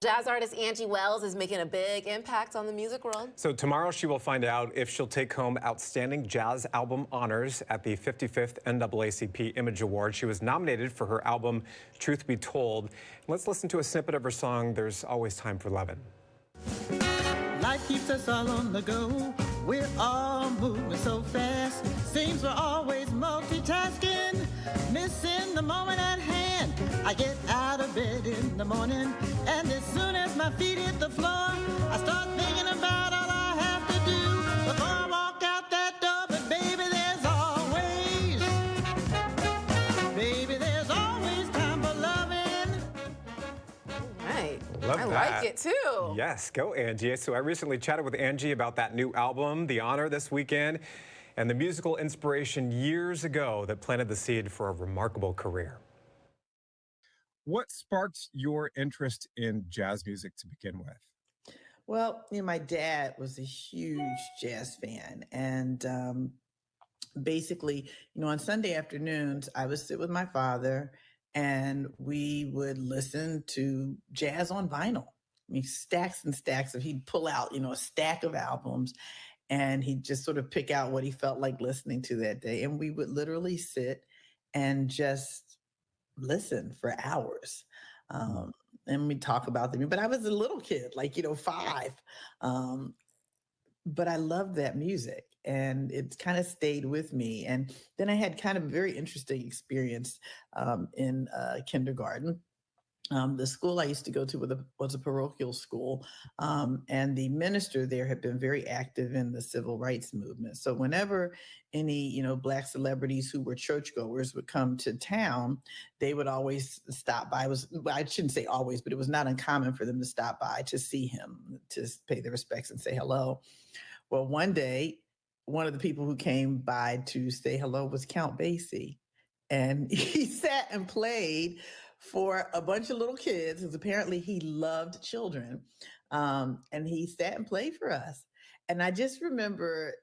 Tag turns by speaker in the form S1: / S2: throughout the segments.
S1: Jazz artist Angie Wells is making a big impact on the music world.
S2: So tomorrow she will find out if she'll take home Outstanding Jazz Album honors at the 55th NAACP Image Awards. She was nominated for her album, Truth Be Told. Let's listen to a snippet of her song, There's Always Time for Lovin'.
S3: Life keeps us all on the go. We're all moving so fast. Seems we're always multitasking, missing the moment at hand. I get out of bed in the morning, and as soon as my feet hit the floor, I start thinking about all I have to do before I walk out that door. But baby, there's always time for loving.
S1: Right.
S2: Love
S1: I
S2: that.
S1: like it too.
S2: Yes, go Angie. So I recently chatted with Angie about that new album, The Honor, this weekend, and the musical inspiration years ago that planted the seed for a remarkable career. What sparked your interest in jazz music to begin with?
S4: Well, my dad was a huge jazz fan. And basically, on Sunday afternoons, I would sit with my father and we would listen to jazz on vinyl. I mean, stacks and stacks of, he'd pull out, a stack of albums and he'd just sort of pick out what he felt like listening to that day. And we would literally sit and just listen for hours. And we talk about them. But I was a little kid, 5. But I loved that music and it kind of stayed with me. And then I had kind of a very interesting experience in kindergarten. The school I used to go to was a parochial school, and the minister there had been very active in the civil rights movement. So whenever any, Black celebrities who were churchgoers would come to town, they would always stop by. I shouldn't say always, but it was not uncommon for them to stop by to see him, to pay their respects and say hello. Well, one day, one of the people who came by to say hello was Count Basie, and he sat and played for a bunch of little kids, because apparently he loved children. And he sat and played for us. And I just remember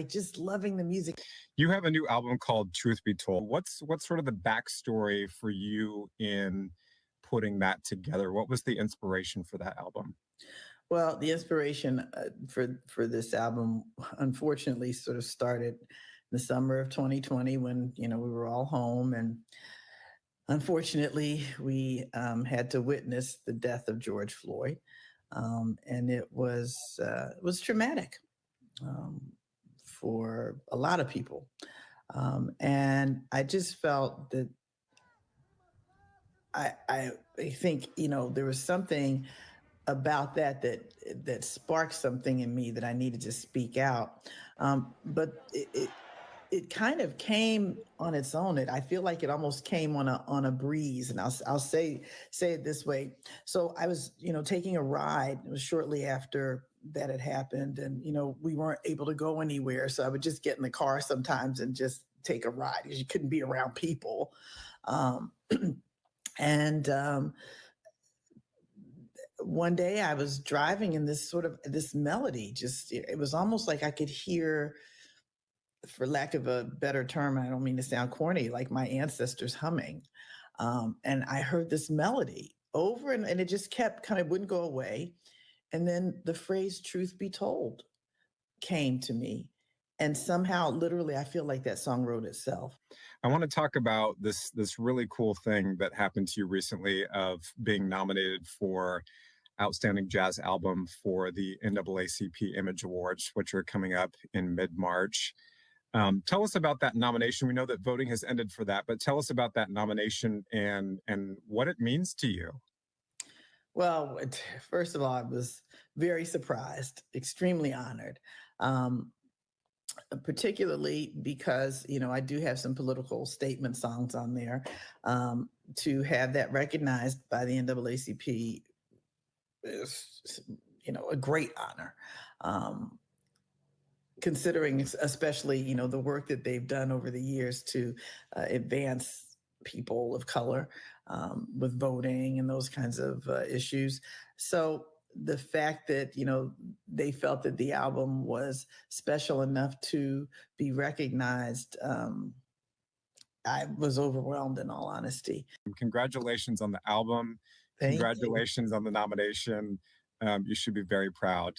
S4: just loving the music.
S2: You have a new album called Truth Be Told. What's sort of the backstory for you in putting that together? What was the inspiration for that album?
S4: Well, the inspiration for this album, unfortunately, sort of started in the summer of 2020 when, we were all home. And unfortunately, we had to witness the death of George Floyd, and it was traumatic for a lot of people. And I just felt that I think there was something about that sparked something in me that I needed to speak out, but it kind of came on its own. I feel like it almost came on a breeze, and I'll say it this way. So I was, taking a ride. It was shortly after that had happened, and we weren't able to go anywhere. So I would just get in the car sometimes and just take a ride because you couldn't be around people. One day I was driving and this melody, it was almost like I could hear, for lack of a better term, I don't mean to sound corny, like my ancestors humming. And I heard this melody over and it just kept wouldn't go away. And then the phrase "truth be told" came to me. And somehow, literally, I feel like that song wrote itself.
S2: I want to talk about this really cool thing that happened to you recently of being nominated for Outstanding Jazz Album for the NAACP Image Awards, which are coming up in mid-March. Tell us about that nomination. We know that voting has ended for that, but tell us about that nomination and what it means to you.
S4: Well, first of all, I was very surprised, extremely honored, particularly because, I do have some political statement songs on there. To have that recognized by the NAACP is, a great honor. Considering especially, the work that they've done over the years to advance people of color with voting and those kinds of issues. So the fact that, they felt that the album was special enough to be recognized, I was overwhelmed, in all honesty.
S2: Congratulations on the album.
S4: Thank you.
S2: Congratulations on the nomination. You should be very proud.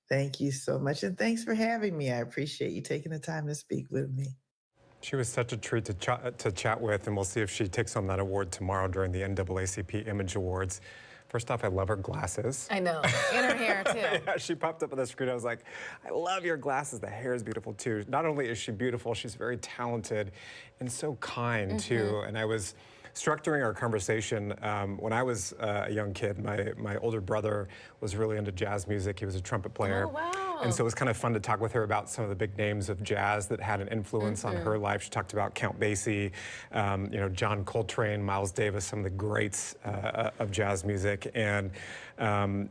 S4: Thank you so much. And thanks for having me. I appreciate you taking the time to speak with me.
S5: She was such a treat to chat with, and we'll see if she takes home that award tomorrow during the NAACP Image Awards. First off, I love her glasses.
S1: I know, and her hair too.
S5: Yeah, she popped up on the screen. I was like, I love your glasses. The hair is beautiful too. Not only is she beautiful, she's very talented and so kind too. And I was struck during our conversation when I was a young kid. My older brother was really into jazz music. He was a trumpet player.
S1: Oh, wow.
S5: And so it was kind of fun to talk with her about some of the big names of jazz that had an influence on her life. She talked about Count Basie, you know, John Coltrane, Miles Davis, some of the greats of jazz music. And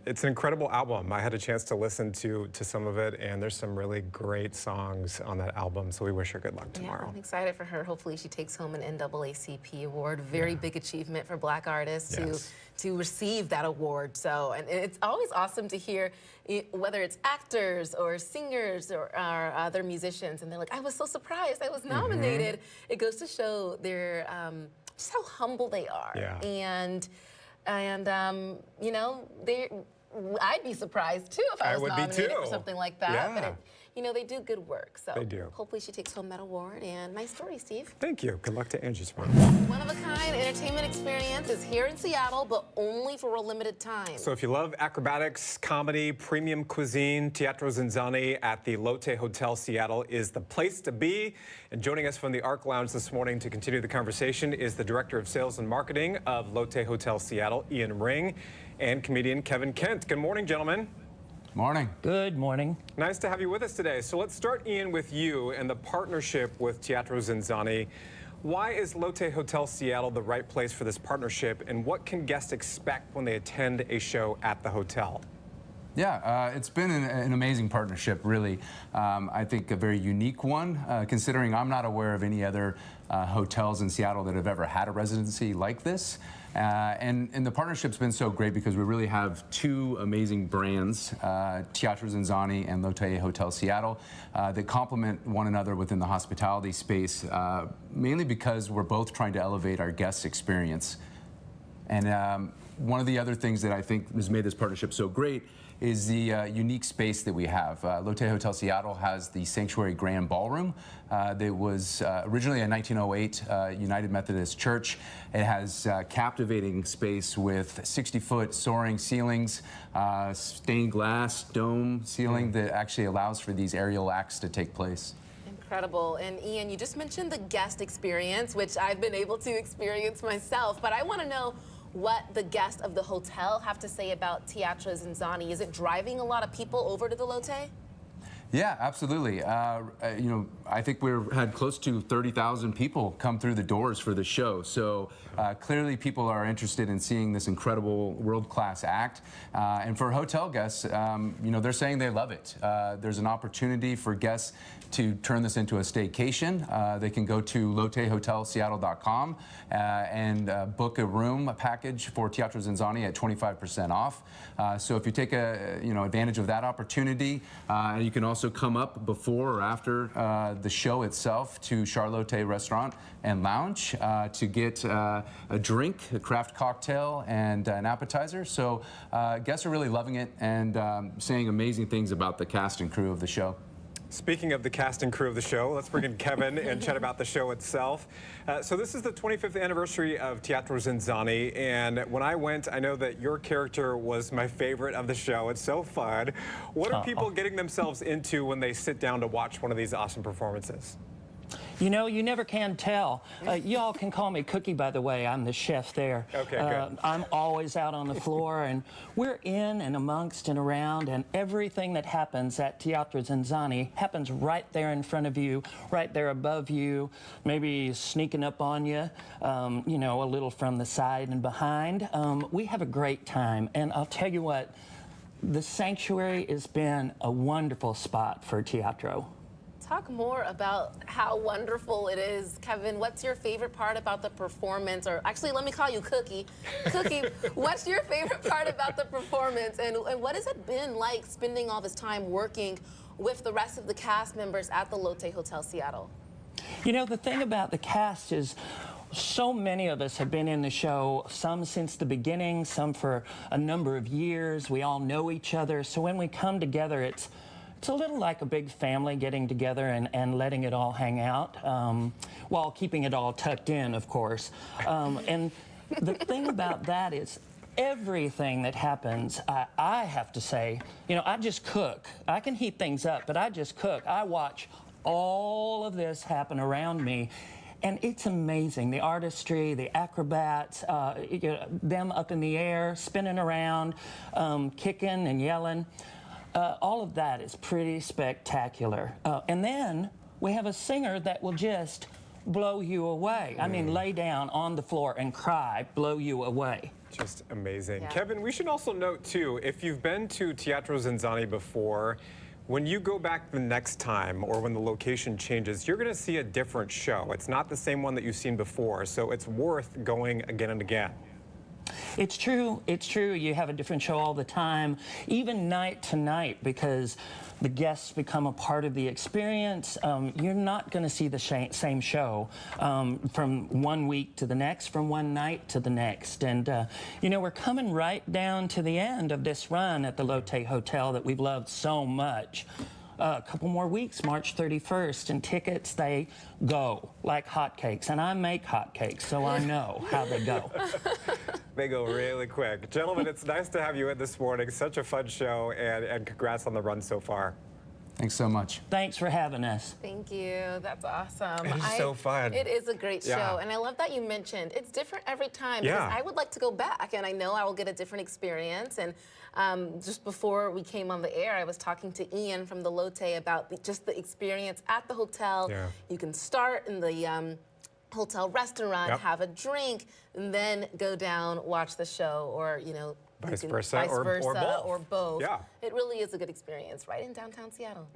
S5: it's an incredible album. I had a chance to listen to some of it, and there's some really great songs on that album. So we wish her good luck tomorrow.
S1: Yeah, I'm excited for her. Hopefully she takes home an NAACP award. Very big achievement for Black artists to receive that award. So, and it's always awesome to hear, whether it's actors or singers or other musicians, and they're like, I was so surprised I was nominated. It goes to show their just how humble they are.
S5: Yeah.
S1: And you know, I'd be surprised too if I was nominated for something like that.
S5: Yeah.
S1: But you know, they do good work. So
S5: They do.
S1: hopefully she takes home that award. And nice story, Steve.
S5: Thank you. Good luck to Angie tomorrow.
S1: One-of-a-kind entertainment experience is here in Seattle, but only for a limited time.
S5: So if you love acrobatics, comedy, premium cuisine, Teatro Zinzanni at the Lotte Hotel Seattle is the place to be. And joining us from the Arc Lounge this morning to continue the conversation is the Director of Sales and Marketing of Lotte Hotel Seattle, Ian Ring, and comedian Kevin Kent. Good morning, gentlemen.
S6: Morning.
S7: Good morning.
S5: Nice to have you with us today. So let's start, Ian, with you and the partnership with Teatro Zinzanni. Why is Lotte Hotel Seattle the right place for this partnership, and what can guests expect when they attend a show at the hotel?
S6: Yeah, it's been an amazing partnership, really. I think a very unique one, considering I'm not aware of any other hotels in Seattle that have ever had a residency like this. And the partnership's been so great because we really have two amazing brands, Teatro Zinzanni and Lotte Hotel Seattle, that complement one another within the hospitality space, mainly because we're both trying to elevate our guests' experience. And one of the other things that I think has made this partnership so great is the unique space that we have. Lotte Hotel Seattle has the Sanctuary Grand Ballroom that was originally a 1908 United Methodist Church. It has captivating space with 60-foot soaring ceilings, stained glass dome ceiling that actually allows for these aerial acts to take place.
S1: Incredible. And Ian, you just mentioned the guest experience, which I've been able to experience myself, but I want to know what the guests of the hotel have to say about Teatro Zinzanni. Is it driving a lot of people over to the Lotte?
S6: Yeah, absolutely. You know, I think we've had close to 30,000 people come through the doors for the show. So clearly people are interested in seeing this incredible world-class act. And for hotel guests, you know, they're saying they love it. There's an opportunity for guests to turn this into a staycation. They can go to LotteHotelSeattle.com and book a room package for Teatro Zinzanni at 25% off. So if you take advantage of that opportunity, you can also come up before or after the show itself to Charlotte Restaurant and Lounge to get a drink, a craft cocktail, and an appetizer. So guests are really loving it and saying amazing things about the cast and crew of the show.
S5: Speaking of the cast and crew of the show, let's bring in Kevin and chat about the show itself. So this is the 25th anniversary of Teatro Zinzanni, and when I went, I know that your character was my favorite of the show. It's so fun. What are people getting themselves into when they sit down to watch one of these awesome performances?
S7: You know, you never can tell. Y'all can call me Cookie, by the way. I'm the chef there.
S5: Okay, good.
S7: I'm always out on the floor, and we're in and amongst and around, and everything that happens at Teatro Zinzanni happens right there in front of you, right there above you, maybe sneaking up on you, you know, a little from the side and behind. We have a great time, and I'll tell you what, the Sanctuary has been a wonderful spot for Teatro.
S1: Talk more about how wonderful it is. Kevin, what's your favorite part about the performance? Or actually, let me call you Cookie. Cookie, what's your favorite part about the performance? And what has it been like spending all this time working with the rest of the cast members at the Lotte Hotel Seattle?
S7: You know, the thing about the cast is so many of us have been in the show, some since the beginning, some for a number of years. We all know each other. So when we come together, it's a little like a big family getting together and letting it all hang out, while keeping it all tucked in, of course. And the thing about that is everything that happens, I have to say, you know, I just cook. I can heat things up, but I just cook. I watch all of this happen around me. And it's amazing, the artistry, the acrobats, them up in the air, spinning around, kicking and yelling. All of that is pretty spectacular. And then we have a singer that will just blow you away. I mean, lay down on the floor and cry, blow you away.
S5: Just amazing.
S1: Yeah.
S5: Kevin, we should also note, too, if you've been to Teatro Zinzanni before, when you go back the next time or when the location changes, you're going to see a different show. It's not the same one that you've seen before, so it's worth going again and again.
S7: It's true. It's true. You have a different show all the time, even night to night, because the guests become a part of the experience. You're not going to see the same show from one week to the next, from one night to the next. And, you know, we're coming right down to the end of this run at the Lotte Hotel that we've loved so much. A couple more weeks, March 31st, and tickets, they go like hotcakes. And I make hotcakes, so I know how they go.
S5: They go really quick. Gentlemen, it's nice to have you in this morning. Such a fun show, and congrats on the run so far.
S6: Thanks so much.
S7: Thanks for having us.
S1: Thank you. That's awesome.
S5: It's so fun.
S1: It is a great show.
S5: Yeah.
S1: And I love that you mentioned it's different every time.
S5: Yeah.
S1: Because I would like to go back, and I know I will get a different experience. And just before we came on the air, I was talking to Ian from the Lotte about just the experience at the hotel.
S5: Yeah.
S1: You can start in the hotel restaurant,
S5: Yep.
S1: have a drink, and then go down, watch the show, or, you know,
S5: Vice versa, or both.
S1: or both.
S5: Yeah.
S1: It really is a good experience right in downtown Seattle.